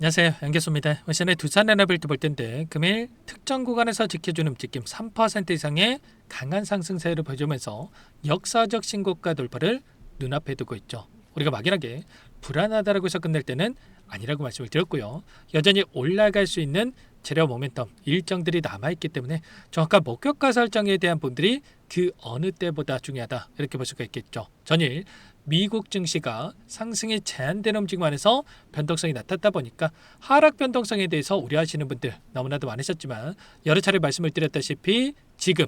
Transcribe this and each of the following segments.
안녕하세요, 양계수입니다. 오늘은 두산 에너빌트 볼 텐데 금일 특정 구간에서 지켜주는 움직임 3% 이상의 강한 상승세를 보여주면서 역사적 신고가 돌파를 눈앞에 두고 있죠. 우리가 막연하게 불안하다라고 해서 끝낼 때는 아니라고 말씀을 드렸고요. 여전히 올라갈 수 있는 재료 모멘텀 일정들이 남아있기 때문에 정확한 목표가 설정에 대한 분들이 그 어느 때보다 중요하다, 이렇게 볼 수가 있겠죠. 전일 미국 증시가 상승이 제한되는 움직임 안에서 변동성이 나타났다 보니까 하락 변동성에 대해서 우려하시는 분들 너무나도 많으셨지만, 여러 차례 말씀을 드렸다시피 지금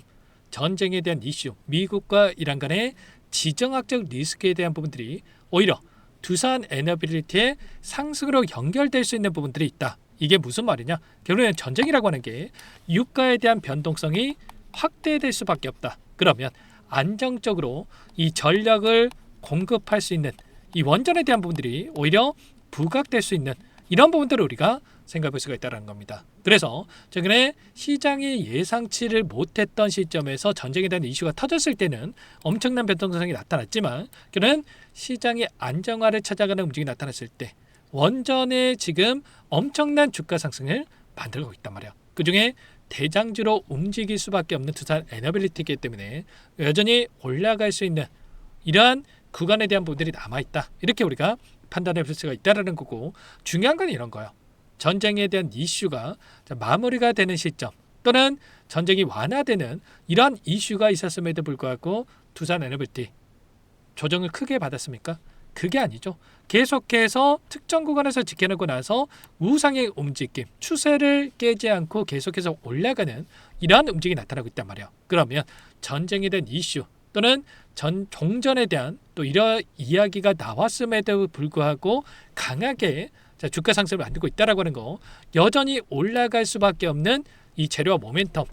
전쟁에 대한 이슈, 미국과 이란 간의 지정학적 리스크에 대한 부분들이 오히려 두산 에너빌리티의 상승으로 연결될 수 있는 부분들이 있다. 이게 무슨 말이냐? 결국엔 전쟁이라고 하는 게 유가에 대한 변동성이 확대될 수밖에 없다. 그러면 안정적으로 이 전력을 공급할 수 있는 이 원전에 대한 부분들이 오히려 부각될 수 있는 이런 부분들을 우리가 생각해 볼 수가 있다는 겁니다. 그래서 최근에 시장이 예상치를 못했던 시점에서 전쟁에 대한 이슈가 터졌을 때는 엄청난 변동성이 나타났지만, 그는 시장의 안정화를 찾아가는 움직임이 나타났을 때 원전에 지금 엄청난 주가 상승을 만들고 있단 말이야. 그중에 대장주로 움직일 수밖에 없는 두산 에너빌리티이기 때문에 여전히 올라갈 수 있는 이러한 구간에 대한 부분들이 남아있다, 이렇게 우리가 판단해 볼 수가 있다는 거고, 중요한 건 이런 거예요. 전쟁에 대한 이슈가 마무리가 되는 시점 또는 전쟁이 완화되는 이러한 이슈가 있었음에도 불구하고 두산 에너빌리티 조정을 크게 받았습니까? 그게 아니죠. 계속해서 특정 구간에서 지켜내고 나서 우상의 움직임, 추세를 깨지 않고 계속해서 올라가는 이러한 움직임이 나타나고 있단 말이에요. 그러면 전쟁에 대한 이슈 또는 종전에 대한 또 이런 이야기가 나왔음에도 불구하고 강하게 주가 상승을 만들고 있다라고 하는 거, 여전히 올라갈 수밖에 없는 이 재료와 모멘텀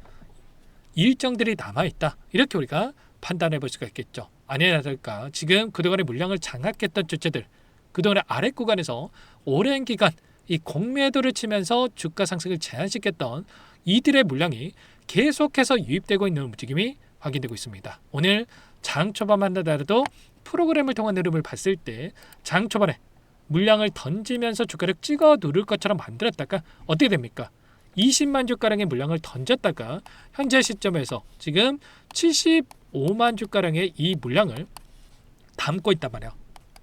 일정들이 남아있다, 이렇게 우리가 판단해 볼 수가 있겠죠. 아니나 다를까 지금 그동안의 물량을 장악했던 주체들, 그동안의 아랫 구간에서 오랜 기간 이 공매도를 치면서 주가 상승을 제한시켰던 이들의 물량이 계속해서 유입되고 있는 움직임이 확인되고 있습니다. 오늘 장 초반만 하더라도 프로그램을 통한 흐름을 봤을 때 장 초반에 물량을 던지면서 주가를 찍어 누를 것처럼 만들었다가 어떻게 됩니까? 20만 주가량의 물량을 던졌다가 현재 시점에서 지금 75만 주가량의 이 물량을 담고 있단 말이에요.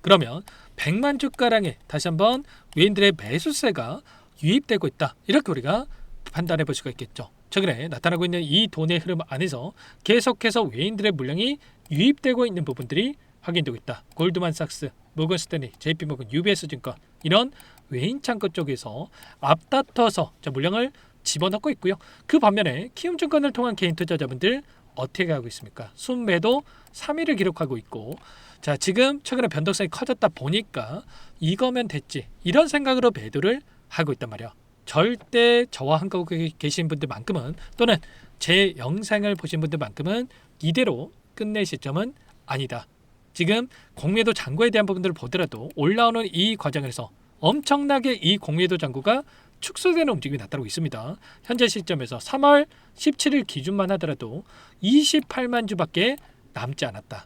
그러면 100만 주가량의 다시 한번 외인들의 매수세가 유입되고 있다, 이렇게 우리가 판단해 볼 수가 있겠죠. 최근에 나타나고 있는 이 돈의 흐름 안에서 계속해서 외인들의 물량이 유입되고 있는 부분들이 확인되고 있다. 골드만삭스, 모건스탠리, JP모건, UBS증권 이런 외인 창고 쪽에서 앞다퉈서 물량을 집어넣고 있고요. 그 반면에 키움증권을 통한 개인 투자자분들 어떻게 하고 있습니까? 순매도 3위를 기록하고 있고, 자 지금 최근에 변동성이 커졌다 보니까 이거면 됐지, 이런 생각으로 매도를 하고 있단 말이야. 절대 저와 한국에 계신 분들만큼은 또는 제 영상을 보신 분들만큼은 이대로 끝낼 시점은 아니다. 지금 공매도 잔고에 대한 부분들을 보더라도 올라오는 이 과정에서 엄청나게 이 공매도 잔고가 축소되는 움직임이 나타나고 있습니다. 현재 시점에서 3월 17일 기준만 하더라도 28만 주밖에 남지 않았다.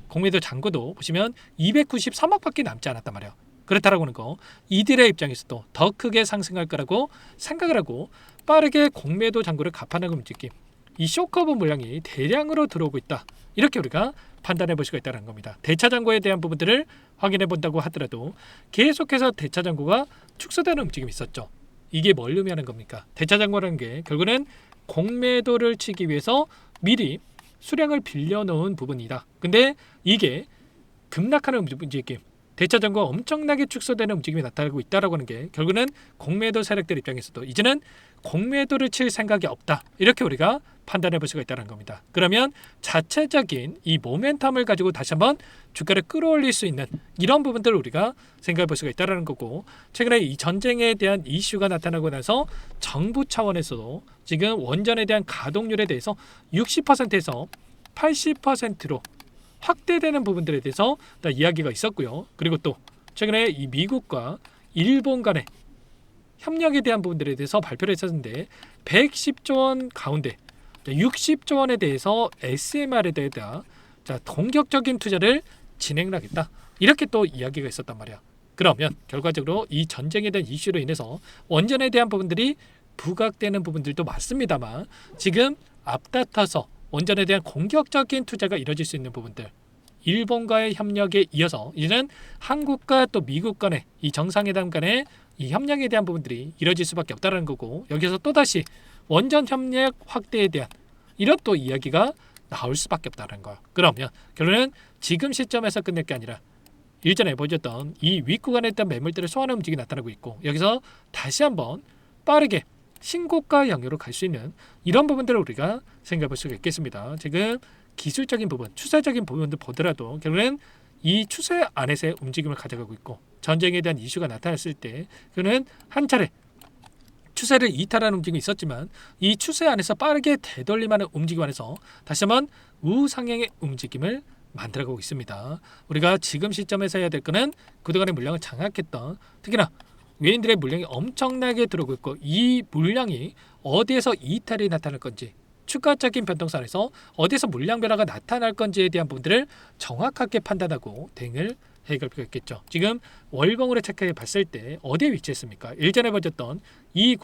공매도 잔고도 보시면 293억밖에 남지 않았단 말이에요. 그렇다라고 하는 거, 이들의 입장에서도 더 크게 상승할 거라고 생각을 하고 빠르게 공매도 잔고를 갚아나가는 움직임, 이 쇼커브 물량이 대량으로 들어오고 있다, 이렇게 우리가 판단해 볼 수가 있다는 겁니다. 대차 잔고에 대한 부분들을 확인해 본다고 하더라도 계속해서 대차 잔고가 축소되는 움직임이 있었죠. 이게 뭘 의미하는 겁니까? 대차 잔고라는 게 결국은 공매도를 치기 위해서 미리 수량을 빌려놓은 부분이다. 근데 이게 급락하는 움직임, 대차 잔고가 엄청나게 축소되는 움직임이 나타나고 있다라고 하는 게 결국은 공매도 세력들 입장에서도 이제는 공매도를 칠 생각이 없다, 이렇게 우리가 판단해 볼 수가 있다는 겁니다. 그러면 자체적인 이 모멘텀을 가지고 다시 한번 주가를 끌어올릴 수 있는 이런 부분들을 우리가 생각해 볼 수가 있다는 거고, 최근에 이 전쟁에 대한 이슈가 나타나고 나서 정부 차원에서도 지금 원전에 대한 가동률에 대해서 60%에서 80%로 확대되는 부분들에 대해서 이야기가 있었고요. 그리고 또 최근에 이 미국과 일본 간의 협력에 대한 부분들에 대해서 발표를 했었는데 110조 원 가운데 60조 원에 대해서 SMR에 대해서 공격적인 투자를 진행을 하겠다, 이렇게 또 이야기가 있었단 말이야. 그러면 결과적으로 이 전쟁에 대한 이슈로 인해서 원전에 대한 부분들이 부각되는 부분들도 맞습니다만 지금 앞다퉈서 원전에 대한 공격적인 투자가 이뤄질 수 있는 부분들, 일본과의 협력에 이어서 이제는 한국과 또 미국 간의 이 정상회담 간의 이 협력에 대한 부분들이 이뤄질 수밖에 없다는 거고, 여기서 또다시 원전 협력 확대에 대한 이런 또 이야기가 나올 수밖에 없다는 거예요. 그러면 결론은 지금 시점에서 끝낼 게 아니라 일전에 보여줬던 이 윗구간에 있던 매물들을 소화하는 움직임이 나타나고 있고, 여기서 다시 한번 빠르게 신고가 영역으로 갈 수 있는 이런 부분들을 우리가 생각해 볼 수가 있겠습니다. 지금 기술적인 부분, 추세적인 부분도 보더라도 결국엔 이 추세 안에서의 움직임을 가져가고 있고, 전쟁에 대한 이슈가 나타났을 때 그는 한 차례 추세를 이탈하는 움직임이 있었지만 이 추세 안에서 빠르게 되돌림하는 움직임 안에서 다시 한번 우상향의 움직임을 만들어가고 있습니다. 우리가 지금 시점에서 해야 될 거는 그동안의 물량을 장악했던, 특히나 외인들의 물량이 엄청나게 들어오고 있고, 이 물량이 어디에서 이탈이 나타날 건지, 추가적인 변동선에서 어디서 물량 변화가 나타날 건지에 대한 부분들을 정확하게 판단하고 대응을 해갈 필요가 있겠죠. 지금 월봉으로 체크해 봤을 때 어디에 위치했습니까? 일전에 보여줬던 이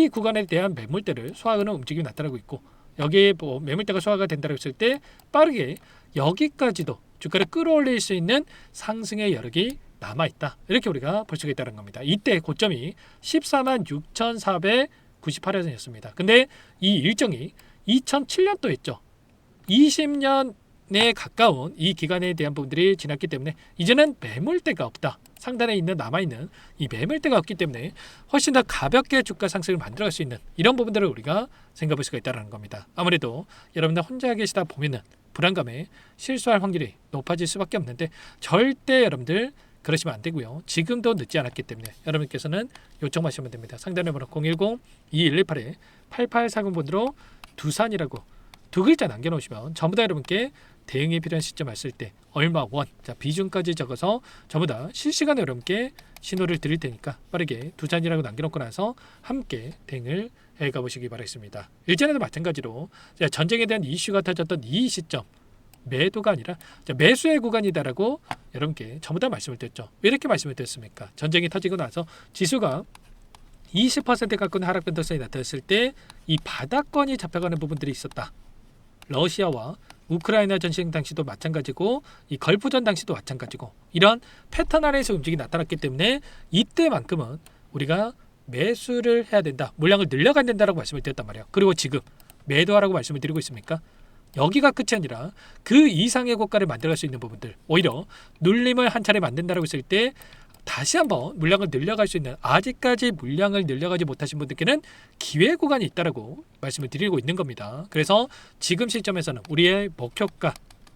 구간에 대한 매물대를 소화하는 움직임이 나타나고 있고, 여기에 매물대가 소화가 된다고 했을 때 빠르게 여기까지도 주가를 끌어올릴 수 있는 상승의 여력이 남아있다, 이렇게 우리가 볼 수가 있다는 겁니다. 이때 고점이 146,498원이었습니다. 근데 이 일정이 2007년도였죠. 20년에 가까운 이 기간에 대한 부분들이 지났기 때문에 이제는 매물대가 없다. 상단에 있는 남아있는 이 매물대가 없기 때문에 훨씬 더 가볍게 주가 상승을 만들어갈 수 있는 이런 부분들을 우리가 생각해 볼 수가 있다는 겁니다. 아무래도 여러분들 혼자 계시다 보면은 불안감에 실수할 확률이 높아질 수밖에 없는데, 절대 여러분들 그러시면 안 되고요. 지금도 늦지 않았기 때문에 여러분께서는 요청하시면 됩니다. 상담 번호 010-2118-8840번으로 두산이라고 두 글자 남겨놓으시면 전부 다 여러분께 대응이 필요한 시점 왔을 때 얼마 원, 자 비중까지 적어서 전부 다 실시간에 여러분께 신호를 드릴 테니까 빠르게 두산이라고 남겨놓고 나서 함께 대응을 해가 보시기 바라겠습니다. 일전에도 마찬가지로 전쟁에 대한 이슈가 터졌던 이 시점, 매도가 아니라 매수의 구간이다라고 여러분께 전부 다 말씀을 드렸죠. 왜 이렇게 말씀을 드렸습니까? 전쟁이 터지고 나서 지수가 20% 가까운 하락 변동성이 나타났을 때 이 바닥권이 잡혀가는 부분들이 있었다. 러시아와 우크라이나 전쟁 당시도 마찬가지고, 이 걸프전 당시도 마찬가지고, 이런 패턴 안에서 움직임이 나타났기 때문에 이때만큼은 우리가 매수를 해야 된다, 물량을 늘려가야 된다라고 말씀을 드렸단 말이에요. 그리고 지금 매도하라고 말씀을 드리고 있습니까? 여기가 끝이 아니라 그 이상의 고가를 만들어갈 수 있는 부분들, 오히려 눌림을 한 차례 만든다라고 했을 때 다시 한번 물량을 늘려갈 수 있는, 아직까지 물량을 늘려가지 못하신 분들께는 기회 구간이 있다라고 말씀을 드리고 있는 겁니다. 그래서 지금 시점에서는 우리의 목표가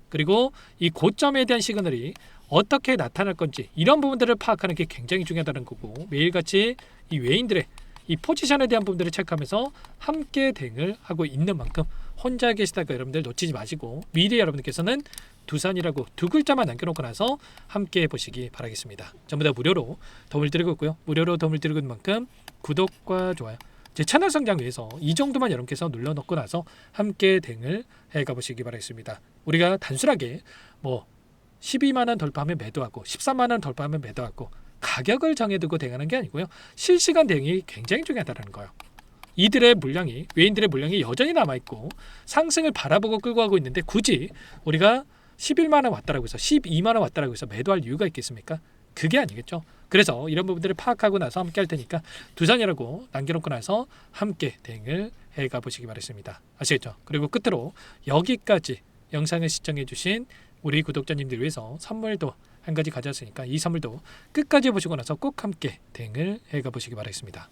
그리고 이 고점에 대한 시그널이 어떻게 나타날 건지 이런 부분들을 파악하는 게 굉장히 중요하다는 거고, 매일같이 이 외인들의 이 포지션에 대한 부분들을 체크하면서 함께 대응을 하고 있는 만큼 혼자 계시다가 여러분들 놓치지 마시고, 미리 여러분들께서는 두산이라고 두 글자만 남겨놓고 나서 함께 해보시기 바라겠습니다. 전부 다 무료로 도움을 드리고 있고요. 무료로 도움을 드리고 있는 만큼 구독과 좋아요, 제 채널 성장 위해서 이 정도만 여러분께서 눌러놓고 나서 함께 대응을 해가보시기 바라겠습니다. 우리가 단순하게 12만원 돌파하면 매도하고 13만원 돌파하면 매도하고 가격을 정해두고 대응하는 게 아니고요. 실시간 대응이 굉장히 중요하다는 거예요. 이들의 물량이, 외인들의 물량이 여전히 남아있고 상승을 바라보고 끌고 가고 있는데 굳이 우리가 11만원 왔다라고 해서 12만원 왔다라고 해서 매도할 이유가 있겠습니까? 그게 아니겠죠. 그래서 이런 부분들을 파악하고 나서 함께 할 테니까 두산이라고 남겨놓고 나서 함께 대응을 해가 보시기 바랍니다. 아시겠죠? 그리고 끝으로 여기까지 영상을 시청해 주신 우리 구독자님들 위해서 선물도 한 가지 가져왔으니까 이 선물도 끝까지 보시고 나서 꼭 함께 대응을 해가 보시기 바랍니다.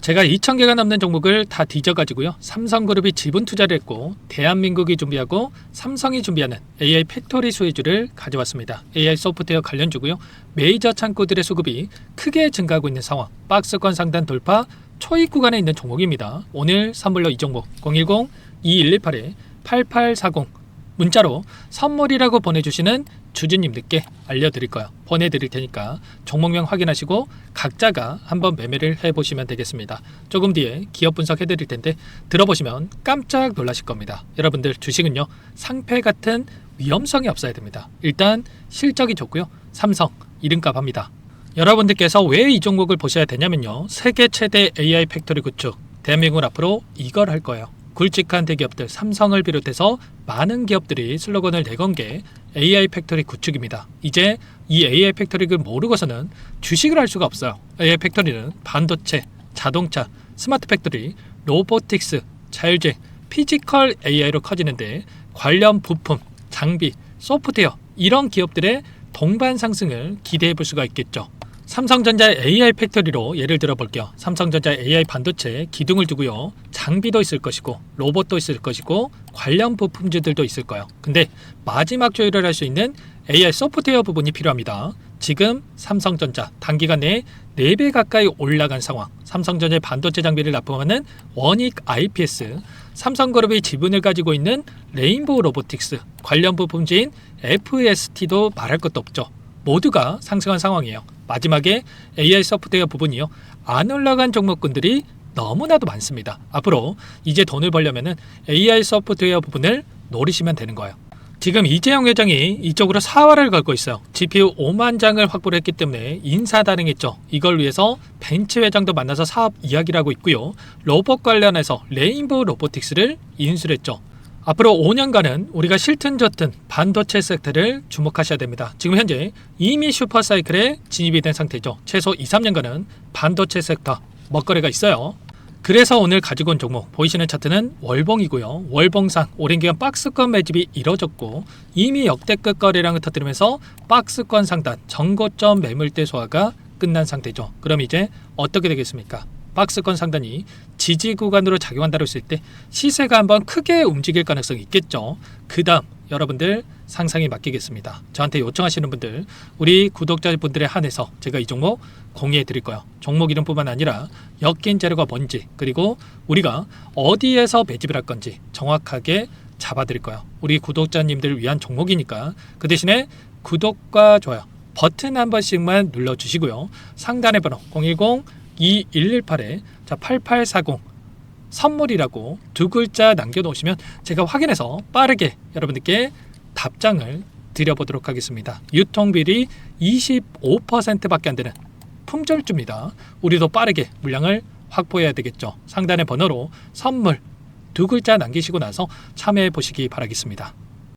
제가 2,000개가 넘는 종목을 다 뒤져가지고요, 삼성그룹이 지분 투자를 했고 대한민국이 준비하고 삼성이 준비하는 AI 팩토리 소유주를 가져왔습니다. AI 소프트웨어 관련주고요. 메이저 창고들의 수급이 크게 증가하고 있는 상황, 박스권 상단 돌파 초입 구간에 있는 종목입니다. 오늘 선물로 이 종목 010-2118-8840 문자로 선물이라고 보내주시는 주주님들께 알려드릴 거예요. 보내드릴 테니까 종목명 확인하시고 각자가 한번 매매를 해보시면 되겠습니다. 조금 뒤에 기업 분석해드릴 텐데 들어보시면 깜짝 놀라실 겁니다. 여러분들 주식은요, 상패 같은 위험성이 없어야 됩니다. 일단 실적이 좋고요, 삼성 이름값 합니다. 여러분들께서 왜 이 종목을 보셔야 되냐면요. 세계 최대 AI 팩토리 구축, 대한민국은 앞으로 이걸 할 거예요. 굵직한 대기업들 삼성을 비롯해서 많은 기업들이 슬로건을 내건 게 AI 팩토리 구축입니다. 이제 이 AI 팩토리를 모르고서는 주식을 할 수가 없어요. AI 팩토리는 반도체, 자동차, 스마트 팩토리, 로보틱스, 자율주행, 피지컬 AI로 커지는데 관련 부품, 장비, 소프트웨어 이런 기업들의 동반 상승을 기대해 볼 수가 있겠죠. 삼성전자의 AI 팩토리로 예를 들어 볼게요. 삼성전자의 AI 반도체 기둥을 두고요. 장비도 있을 것이고 로봇도 있을 것이고 관련 부품주들도 있을 거예요. 근데 마지막 조율을 할 수 있는 AI 소프트웨어 부분이 필요합니다. 지금 삼성전자 단기간 내에 4배 가까이 올라간 상황. 삼성전자의 반도체 장비를 납품하는 원익 IPS, 삼성그룹이 지분을 가지고 있는 레인보우 로보틱스, 관련 부품주인 FST도 말할 것도 없죠. 모두가 상승한 상황이에요. 마지막에 AI 소프트웨어 부분이요. 안 올라간 종목군들이 너무나도 많습니다. 앞으로 이제 돈을 벌려면 AI 소프트웨어 부분을 노리시면 되는 거예요. 지금 이재용 회장이 이쪽으로 사활을 걸고 있어요. GPU 5만 장을 확보를 했기 때문에 인사다능했죠. 이걸 위해서 벤츠 회장도 만나서 사업 이야기를 하고 있고요. 로봇 관련해서 레인보우 로보틱스를 인수를 했죠. 앞으로 5년간은 우리가 싫든 좋든 반도체 섹터를 주목하셔야 됩니다. 지금 현재 이미 슈퍼사이클에 진입이 된 상태죠. 최소 2, 3년간은 반도체 섹터 먹거리가 있어요. 그래서 오늘 가지고 온 종목 보이시는 차트는 월봉이고요. 월봉상 오랜 기간 박스권 매집이 이뤄졌고 이미 역대급 거래량을 터뜨리면서 박스권 상단 정고점 매물대 소화가 끝난 상태죠. 그럼 이제 어떻게 되겠습니까? 박스권 상단이 지지 구간으로 작용한다고 했을 때 시세가 한번 크게 움직일 가능성이 있겠죠. 그 다음 여러분들 상상에 맡기겠습니다. 저한테 요청하시는 분들 우리 구독자분들에 한해서 제가 이 종목 공유해 드릴 거예요. 종목 이름뿐만 아니라 엮인 재료가 뭔지 그리고 우리가 어디에서 매집을 할 건지 정확하게 잡아 드릴 거예요. 우리 구독자님들을 위한 종목이니까 그 대신에 구독과 좋아요 버튼 한 번씩만 눌러주시고요. 상단의 번호 010-2118-8840 선물이라고 2글자 남겨놓으시면 제가 확인해서 빠르게 여러분들께 답장을 드려보도록 하겠습니다. 유통비리 25%밖에 안 되는 품절주입니다. 우리도 빠르게 물량을 확보해야 되겠죠. 상단의 번호로 선물 2글자 남기시고 나서 참여해 보시기 바라겠습니다.